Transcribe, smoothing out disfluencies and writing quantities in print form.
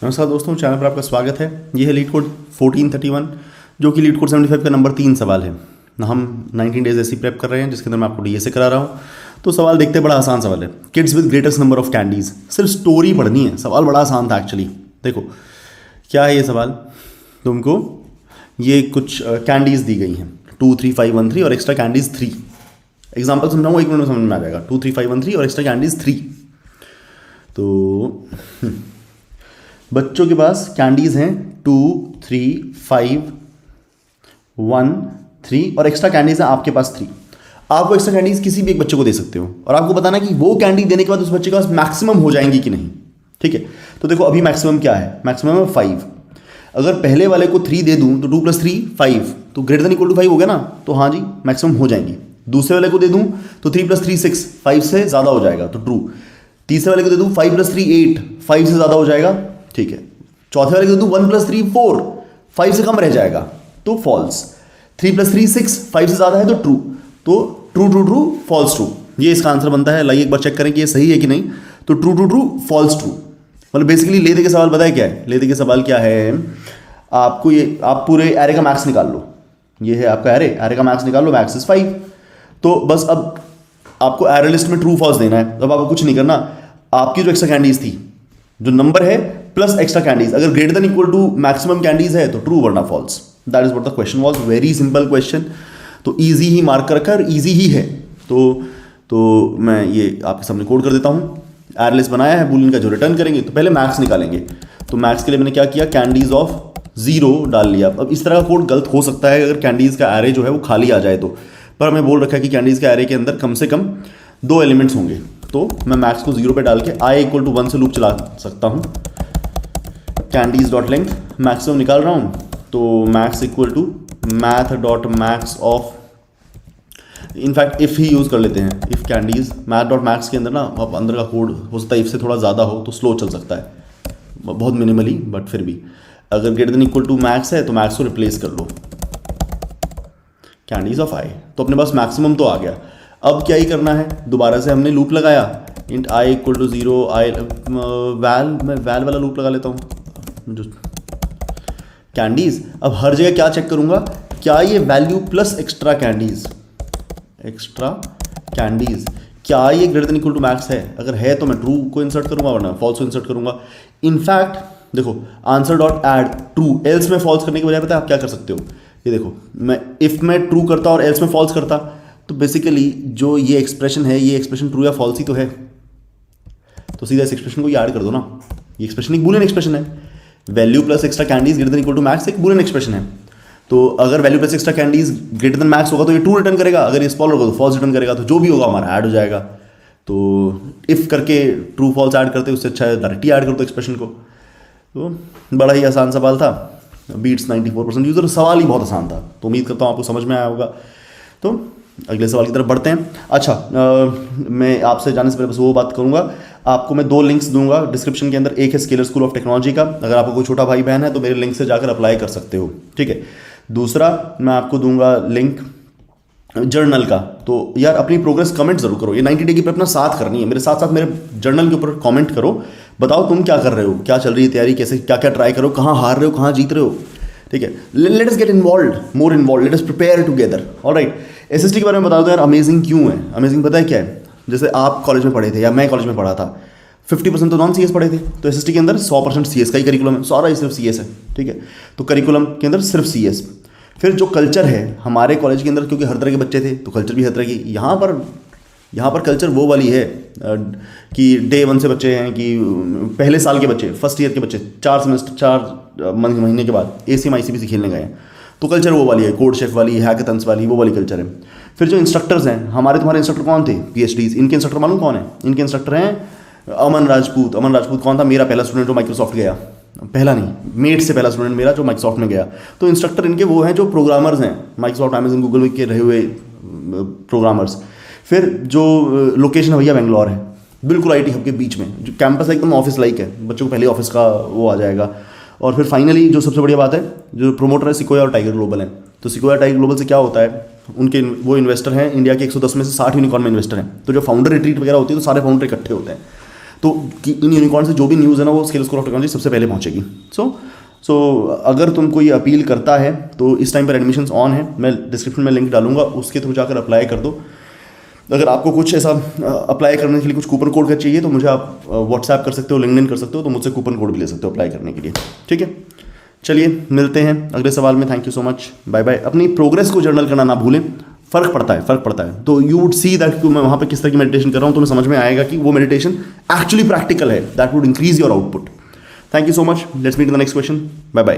नमस्कार दोस्तों, चैनल पर आपका स्वागत है। ये है लीड कोड 1431 जो कि लीड कोड 75 का नंबर 3 सवाल है। हम 19 डेज ऐसी प्रेप कर रहे हैं जिसके अंदर मैं आपको डीएसए करा रहा हूँ। तो सवाल देखते हैं, बड़ा आसान सवाल है। Kids with greatest number of candies, सिर्फ स्टोरी पढ़नी है। सवाल बड़ा आसान था एक्चुअली। देखो क्या है ये सवाल। तुमको ये कुछ कैंडीज दी गई हैं 2, 3, 5, 1, 3 और एक्स्ट्रा कैंडीज 3। एग्जाम्पल समझाऊंगा, 1 मिनट में समझ में आ जाएगा। 2, 3, 5, 1, 3 और एक्स्ट्रा कैंडीज 3। तो बच्चों के पास कैंडीज हैं 2, 3, 5, 1, 3 और एक्स्ट्रा कैंडीज हैं आपके पास 3। आपको एक्स्ट्रा कैंडीज किसी भी एक बच्चे को दे सकते हो और आपको बताना कि वो कैंडी देने के बाद उस बच्चे के पास मैक्सिमम हो जाएंगी कि नहीं। ठीक है, तो देखो अभी मैक्सिमम क्या है। मैक्सिमम है 5। अगर पहले वाले को 3 दे दूं तो 2 + 3 5, तो ग्रेटर देन इक्वल टू 5 हो गया ना। तो हाँ जी, मैक्सिमम हो जाएंगी। दूसरे वाले को दे दूं तो 3 + 3 6, 5 से ज़्यादा हो जाएगा, तो ट्रू। तीसरे वाले को दे दूं 5 + 3 8, 5 से ज़्यादा हो जाएगा, ठीक है। चौथे वाले को दे दूं 1 + 3 4, 5 से कम रह जाएगा, तो फॉल्स। 3 + 3 6, 5 से ज़्यादा है तो ट्रू। तो true true true false true, ये इसका आंसर बनता है। लाइए एक बार चेक करें कि ये सही है कि नहीं। तो true true true false true, मतलब बेसिकली ले दे के सवाल बताया क्या है। ले दे के सवाल क्या है, आपको ये आप पूरे एरे का मैक्स निकाल लो। ये है आपका एरे का मैक्स निकाल लो। Max is 5। तो बस अब आपको एरे लिस्ट में ट्रू फॉल्स देना है। अब आपको कुछ नहीं करना। आपकी जो एक्स्ट्रा कैंडीज थी, जो नंबर है प्लस एक्स्ट्रा कैंडीज, अगर greater than equal to maximum candies है तो ट्रू वरना false. That is what the question was. Very simple question. तो इजी ही मार्क कर रखा है और इजी ही है। तो मैं ये आपके सामने कोड कर देता हूँ। एरे लिस्ट बनाया है बूलियन का, जो रिटर्न करेंगे तो पहले मैक्स निकालेंगे। तो मैक्स के लिए मैंने क्या किया, कैंडीज ऑफ 0 डाल लिया। अब इस तरह का कोड गलत हो सकता है अगर कैंडीज का एरे जो है वो खाली आ जाए तो, पर हमें बोल रखा है कि कैंडीज के एरे के अंदर कम से कम 2 एलिमेंट्स होंगे। तो मैं मैक्स को 0 पे डाल के i = 1 से लूप चला सकता हूँ। कैंडीज डॉट लेंथ मैक्सिमम निकाल रहा हूँ, तो max = math.max of, in fact if he use कर लेते हैं। इफ़ कैंडीज math.max के अंदर ना, अब अंदर का कोड हो सकता है इफ से थोड़ा ज़्यादा हो तो स्लो चल सकता है, बहुत मिनिमली, बट फिर भी अगर greater than equal to max है तो मैक्स को रिप्लेस कर लो कैंडीज ऑफ i। तो अपने पास मैक्सिमम तो आ गया। अब क्या ही करना है, दोबारा से हमने लूप लगाया। इंट i = 0, मैं वैल वाला लूप लगा लेता हूँ जो कैंडीज। अब हर जगह क्या चेक करूँगा, क्या ये वैल्यू प्लस एक्स्ट्रा कैंडीज क्या ये greater than equal to max है। अगर है तो मैं ट्रू को इंसर्ट करूँगा, वरना फॉल्स को इंसर्ट करूँगा। इनफैक्ट देखो answer dot add true, else में फॉल्स करने के बजाय पता है आप क्या कर सकते हो। ये देखो, मैं ट्रू करता और एल्स में फॉल्स करता, तो बेसिकली जो ये एक्सप्रेशन है, ये एक्सप्रेशन ट्रू या फॉल्स ही तो है। तो सीधा इस एक्सप्रेशन को ये ऐड कर दो ना। ये एक्सप्रेशन एक बूलियन एक्सप्रेशन है। Value plus extra candies greater than equal to max एक बूलियन एक्सप्रेशन है। तो अगर value plus extra candies greater than max होगा तो ये ट्रू रिटर्न करेगा, अगर ये स्मॉलर होगा तो फॉल्स रिटर्न करेगा। तो जो भी होगा हमारा ऐड हो जाएगा। तो इफ़ करके ट्रू फॉल्स ऐड करते उससे अच्छा है डायरेक्टली ऐड कर दो एक्सप्रेशन को। तो बड़ा ही आसान सवाल था। Beats 94% user. सवाल ही बहुत आसान था, तो उम्मीद करता हूँ आपको समझ में आया होगा। तो अगले सवाल की तरफ बढ़ते हैं। अच्छा, मैं आपसे जाने से पहले बस वो बात करूँगा, आपको मैं 2 लिंक्स दूंगा डिस्क्रिप्शन के अंदर। एक है स्केलर स्कूल ऑफ टेक्नोलॉजी का, अगर आपको कोई छोटा भाई बहन है तो मेरे लिंक से जाकर अप्लाई कर सकते हो, ठीक है। दूसरा मैं आपको दूंगा लिंक जर्नल का। तो यार अपनी प्रोग्रेस कमेंट जरूर करो। ये 90 डे की प्रेप अपना साथ करनी है, मेरे साथ साथ मेरे जर्नल के ऊपर कमेंट करो। बताओ तुम क्या कर रहे हो, क्या चल रही है तैयारी, कैसे क्या क्या ट्राई करो, कहाँ हार रहे हो, कहाँ जीत रहे हो, ठीक है। Let us get involve, more involve, let us prepare together. Alright, SST के बारे में बता दो यार। अमेजिंग क्यों है? अमेजिंग पता है क्या है? जैसे आप कॉलेज में पढ़े थे या मैं कॉलेज में पढ़ा था, 50% तो नॉन सीएस पढ़े थे। तो एसएसटी के अंदर 100% सीएस का ही करिकुलम है, सारा ही सिर्फ सीएस है, ठीक है। तो करिकुलम के अंदर सिर्फ सीएस। फिर जो कल्चर है हमारे कॉलेज के अंदर, क्योंकि हर तरह के बच्चे थे तो कल्चर भी हर तरह की। यहाँ पर कल्चर वो वाली है कि डे 1 से बच्चे हैं, कि पहले साल के बच्चे, फर्स्ट ईयर के बच्चे 4 महीने के बाद एसीएम आईसीपीसी खेलने गए हैं। तो कल्चर वो वाली है, कोड शेफ वाली, हैकाथन्स वाली, वो वाली कल्चर है। फिर जो इंस्ट्रक्टर्स हैं तुम्हारे इंस्ट्रक्टर कौन थे? पीएचडीज। इनके इंस्ट्रक्टर मालूम कौन है? इनके इंस्ट्रक्टर हैं अमन राजपूत। अमन राजपूत कौन था? मेरा पहला स्टूडेंट जो माइक्रोसॉफ्ट गया। पहला नहीं, मेट से पहला स्टूडेंट मेरा जो माइक्रोसॉफ्ट में गया। तो इंस्ट्रक्टर इनके वो हैं जो प्रोग्रामर्स हैं, माइक्रोसॉफ्ट, अमेजन, गूगल के रहे हुए प्रोग्रामर्स। फिर जो लोकेशन है भैया बेंगलोर है, बिल्कुल आईटी हब के बीच में, जो कैंपस एकदम ऑफिस लाइक है। बच्चों को पहले ऑफिस का वो आ जाएगा। और फिर फाइनली जो सबसे बढ़िया बात है, जो प्रोमोटर है सिकोया और टाइगर ग्लोबल है। तो सिकोया टाइगर ग्लोबल से क्या होता है, उनके वो इन्वेस्टर हैं इंडिया के 110 में से 60 यूनिकॉर्न में इन्वेस्टर हैं। तो जो फाउंडर रिट्रीट वगैरह होती है तो सारे फाउंडर इकट्ठे होते हैं। तो इन यूनिकॉर्न से जो भी न्यूज़ है ना वो स्केल स्कूल ऑफ टेक्नोलॉजी सबसे पहले पहुंचेगी। सो अगर तुम कोई अपील करता है तो इस टाइम पर एडमिशन्स ऑन है, मैं डिस्क्रिप्शन में लिंक डालूंगा, उसके थ्रू जाकर अप्लाई कर दो। अगर आपको कुछ ऐसा अप्लाई करने के लिए कुछ कूपन कोड का चाहिए तो मुझे आप व्हाट्सएप कर सकते हो, लिंक्डइन कर सकते हो, तो मुझसे कूपन कोड भी ले सकते हो अप्लाई करने के लिए। ठीक है, चलिए मिलते हैं अगले सवाल में। Thank you so much, bye bye. अपनी प्रोग्रेस को जर्नल करना ना भूलें, फ़र्क पड़ता है। तो यू वुड सी दैट मैं वहाँ पे किस तरह की मेडिटेशन कर रहा हूँ, तो समझ में आएगा कि वो मेडिटेशन एक्चुअली प्रैक्टिकल है, that would increase your output. Thank you so much, let's meet in the next question, bye bye.